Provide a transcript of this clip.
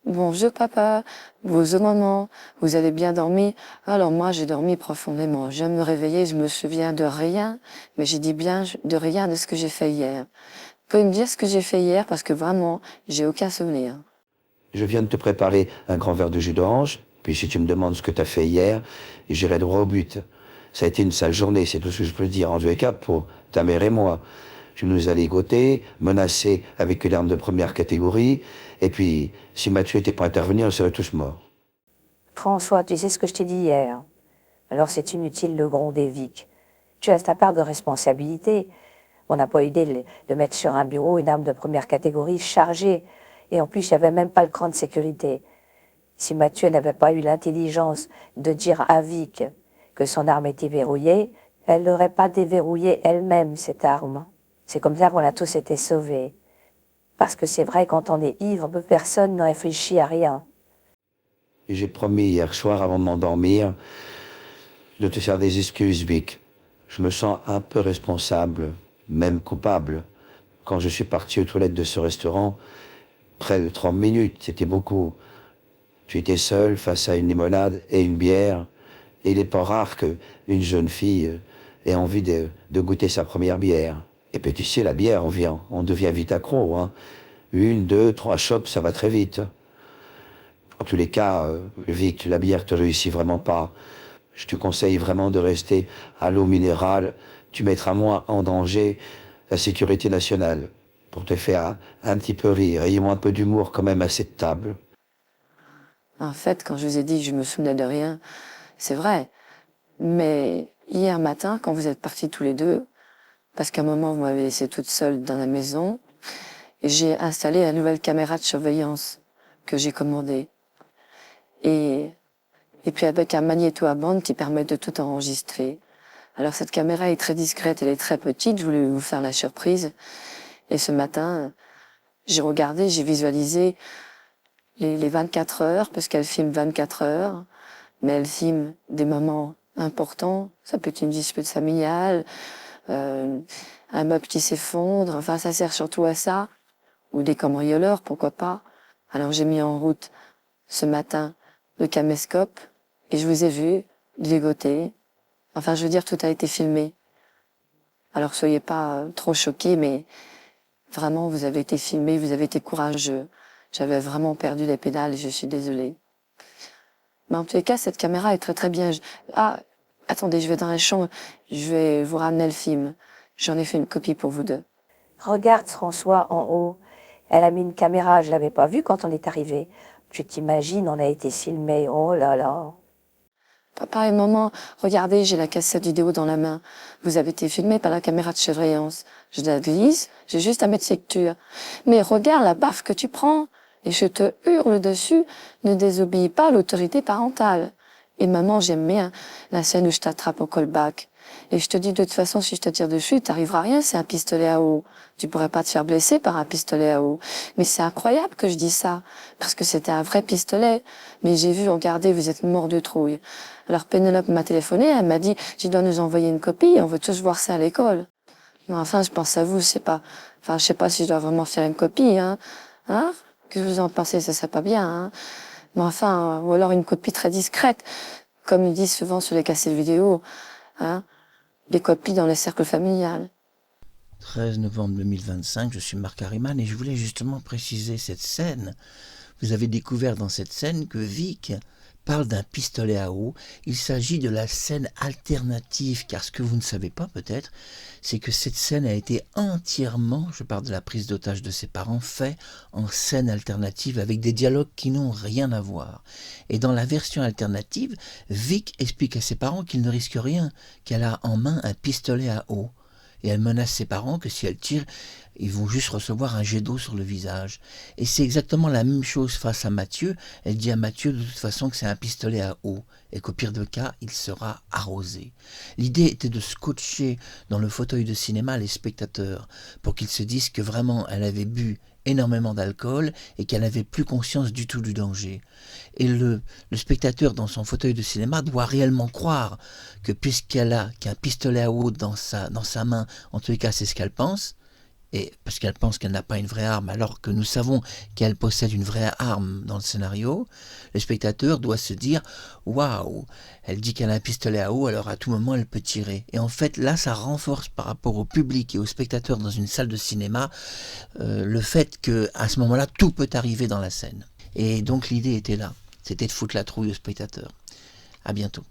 Bonjour papa, bonjour maman, vous avez bien dormi? Alors moi j'ai dormi profondément. Je viens de me réveiller, je me souviens de rien, mais j'ai dit bien de rien de ce que j'ai fait hier. Vous pouvez me dire ce que j'ai fait hier parce que vraiment j'ai aucun souvenir. Je viens de te préparer un grand verre de jus d'orange, puis si tu me demandes ce que tu as fait hier, j'irai droit au but. Ça a été une sale journée, c'est tout ce que je peux te dire. En tous les cas, pour ta mère et moi. Tu nous as ligotés, menacés avec une arme de première catégorie, et puis, si Mathieu n'était pas intervenu, on serait tous morts. François, tu sais ce que je t'ai dit hier. Alors c'est inutile de gronder Vic. Tu as ta part de responsabilité. On n'a pas eu idée de mettre sur un bureau une arme de première catégorie chargée. Et en plus, il n'y avait même pas le cran de sécurité. Si Mathieu n'avait pas eu l'intelligence de dire à Vic que son arme était verrouillée, elle n'aurait pas déverrouillé elle-même cette arme. C'est comme ça qu'on a tous été sauvés. Parce que c'est vrai, quand on est ivre, personne ne réfléchit à rien. Et j'ai promis hier soir, avant de m'endormir, de te faire des excuses, Vic. Je me sens un peu responsable, même coupable. Quand je suis parti aux toilettes de ce restaurant, près de 30 minutes, c'était beaucoup. Tu étais seul face à une limonade et une bière, et il n'est pas rare qu'une jeune fille ait envie de goûter sa première bière. Et puis tu sais, la bière, on devient vite accro, hein. Une, deux, trois chopes, ça va très vite. En tous les cas, Vic, la bière te réussit vraiment pas. Je te conseille vraiment de rester à l'eau minérale. Tu mettras moins en danger la sécurité nationale. Pour te faire un petit peu rire. Ayons un peu d'humour quand même à cette table. En fait, quand je vous ai dit que je me souvenais de rien, c'est vrai. Mais hier matin, quand vous êtes partis tous les deux, parce qu'à un moment vous m'avez laissée toute seule dans la maison, j'ai installé la nouvelle caméra de surveillance que j'ai commandée. Et puis avec un magnéto à bande qui permet de tout enregistrer. Alors cette caméra est très discrète, elle est très petite, je voulais vous faire la surprise. Et ce matin, j'ai regardé, j'ai visualisé les 24 heures, parce qu'elle filme 24 heures, mais elle filme des moments importants. Ça peut être une dispute familiale, un meuble qui s'effondre, enfin ça sert surtout à ça. Ou des cambrioleurs, pourquoi pas. Alors j'ai mis en route ce matin le caméscope, et je vous ai vu ligoter. Enfin, je veux dire, tout a été filmé. Alors, soyez pas trop choqués, mais vraiment, vous avez été filmé, vous avez été courageux. J'avais vraiment perdu les pédales et je suis désolée. Mais en tous les cas, cette caméra est très très bien. Ah, attendez, je vais dans la chambre, je vais vous ramener le film. J'en ai fait une copie pour vous deux. Regarde François en haut. Elle a mis une caméra, je l'avais pas vue quand on est arrivé. Tu t'imagines, on a été filmés. Oh là là. Papa et maman, regardez, j'ai la cassette vidéo dans la main. Vous avez été filmé par la caméra de surveillance. Je la glisse, j'ai juste à mettre lecture. Mais regarde la baffe que tu prends. Et je te hurle dessus, ne désobéis pas à l'autorité parentale. Et maman, j'aime bien la scène où je t'attrape au callback. Et je te dis, de toute façon, si je te tire dessus, t'arriveras à rien, c'est un pistolet à eau. Tu pourrais pas te faire blesser par un pistolet à eau. Mais c'est incroyable que je dis ça, parce que c'était un vrai pistolet. Mais j'ai vu, regardez, vous êtes mort de trouille. Alors Pénélope m'a téléphoné, elle m'a dit, tu dois nous envoyer une copie, on veut tous voir ça à l'école. Mais enfin, je pense à vous, je sais pas si je dois vraiment faire une copie, hein. Hein? Que vous en pensez, ça serait pas bien, hein. Mais enfin, ou alors une copie très discrète, comme ils disent souvent sur les cassettes vidéo, hein. Des copies dans le cercle familial. 13 novembre 2025, je suis Marc Harriman et je voulais justement préciser cette scène. Vous avez découvert dans cette scène que Vic parle d'un pistolet à eau. Il s'agit de la scène alternative, car ce que vous ne savez pas peut-être, c'est que cette scène a été entièrement, je parle de la prise d'otage de ses parents, fait en scène alternative avec des dialogues qui n'ont rien à voir. Et dans la version alternative, Vic explique à ses parents qu'il ne risque rien, qu'elle a en main un pistolet à eau. Et elle menace ses parents que si elle tire, ils vont juste recevoir un jet d'eau sur le visage. Et c'est exactement la même chose face à Mathieu. Elle dit à Mathieu de toute façon que c'est un pistolet à eau et qu'au pire des cas, il sera arrosé. L'idée était de scotcher dans le fauteuil de cinéma les spectateurs pour qu'ils se disent que vraiment elle avait bu énormément d'alcool et qu'elle n'avait plus conscience du tout du danger. Et le spectateur dans son fauteuil de cinéma doit réellement croire que puisqu'elle a qu'un pistolet à eau dans sa main, en tous les cas c'est ce qu'elle pense, et parce qu'elle pense qu'elle n'a pas une vraie arme, alors que nous savons qu'elle possède une vraie arme dans le scénario, le spectateur doit se dire « Waouh, elle dit qu'elle a un pistolet à eau, alors à tout moment elle peut tirer ». Et en fait, là, ça renforce par rapport au public et aux spectateurs dans une salle de cinéma le fait qu'à ce moment-là, tout peut arriver dans la scène. Et donc l'idée était là, c'était de foutre la trouille au spectateur. À bientôt.